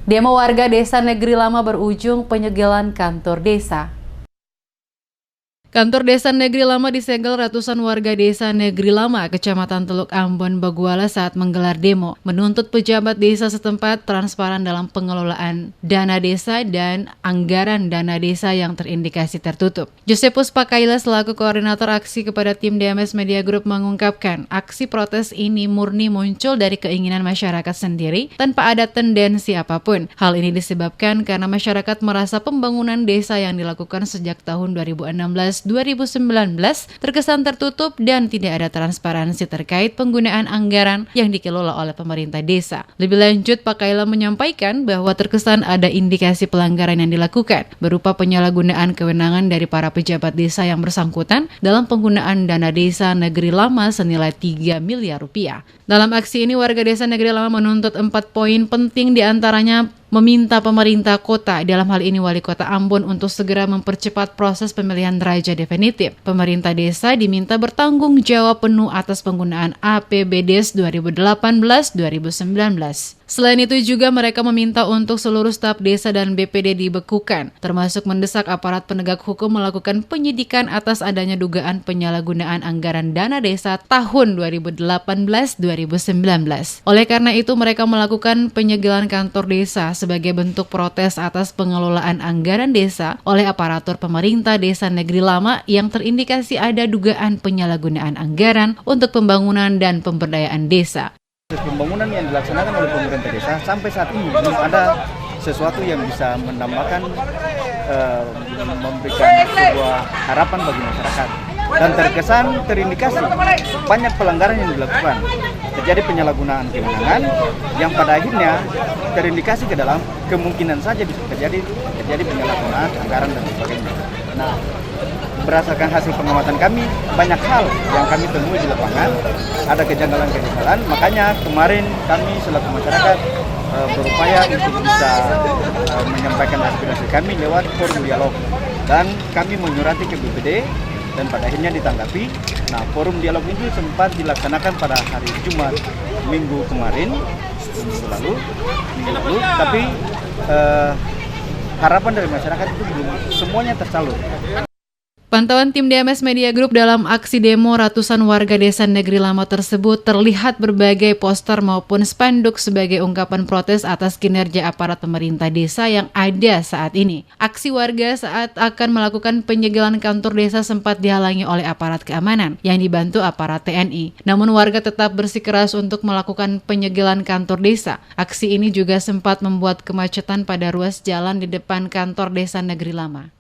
Demo warga Desa Negeri Lama berujung penyegelan kantor desa. Kantor Desa Negeri Lama disegel ratusan warga Desa Negeri Lama, Kecamatan Teluk Ambon, Baguala saat menggelar demo menuntut pejabat desa setempat transparan dalam pengelolaan dana desa dan anggaran dana desa yang terindikasi tertutup. Josephus Pakaila selaku koordinator aksi kepada tim DMS Media Group mengungkapkan, aksi protes ini murni muncul dari keinginan masyarakat sendiri tanpa ada tendensi apapun. Hal ini disebabkan karena masyarakat merasa pembangunan desa yang dilakukan sejak tahun 2016-2019 terkesan tertutup dan tidak ada transparansi terkait penggunaan anggaran yang dikelola oleh pemerintah desa. Lebih lanjut, Pakaila menyampaikan bahwa terkesan ada indikasi pelanggaran yang dilakukan berupa penyalahgunaan kewenangan dari para pejabat desa yang bersangkutan dalam penggunaan dana desa Negeri Lama senilai 3 miliar rupiah. Dalam aksi ini, warga Desa Negeri Lama menuntut 4 poin penting, diantaranya meminta pemerintah kota, dalam hal ini Wali Kota Ambon, untuk segera mempercepat proses pemilihan raja definitif. Pemerintah desa diminta bertanggung jawab penuh atas penggunaan APBDes 2018-2019. Selain itu juga mereka meminta untuk seluruh staf desa dan BPD dibekukan, termasuk mendesak aparat penegak hukum melakukan penyidikan atas adanya dugaan penyalahgunaan anggaran dana desa tahun 2018-2019. Oleh karena itu mereka melakukan penyegelan kantor desa sebagai bentuk protes atas pengelolaan anggaran desa oleh aparatur pemerintah Desa Negeri Lama yang terindikasi ada dugaan penyalahgunaan anggaran untuk pembangunan dan pemberdayaan desa. Pembangunan yang dilaksanakan oleh pemerintah desa sampai saat ini belum ada sesuatu yang bisa menambahkan, memberikan sebuah harapan bagi masyarakat. Dan terkesan terindikasi banyak pelanggaran yang dilakukan. Terjadi penyalahgunaan kewenangan yang pada akhirnya terindikasi ke dalam kemungkinan saja bisa terjadi penyalahgunaan anggaran dan sebagainya. Nah, berdasarkan hasil pengamatan kami, banyak hal yang kami temui di lapangan, ada kejanggalan-kejanggalan, makanya kemarin kami selaku masyarakat berupaya untuk bisa menyampaikan aspirasi kami lewat forum dialog, dan kami menyurati ke BPD dan pada akhirnya ditanggapi. Nah, forum dialog ini sempat dilaksanakan pada hari Jumat minggu lalu, tapi harapan dari masyarakat itu belum semuanya tersalur. Pantauan tim DMS Media Group dalam aksi demo ratusan warga Desa Negeri Lama tersebut terlihat berbagai poster maupun spanduk sebagai ungkapan protes atas kinerja aparat pemerintah desa yang ada saat ini. Aksi warga saat akan melakukan penyegelan kantor desa sempat dihalangi oleh aparat keamanan yang dibantu aparat TNI. Namun warga tetap bersikeras untuk melakukan penyegelan kantor desa. Aksi ini juga sempat membuat kemacetan pada ruas jalan di depan kantor Desa Negeri Lama.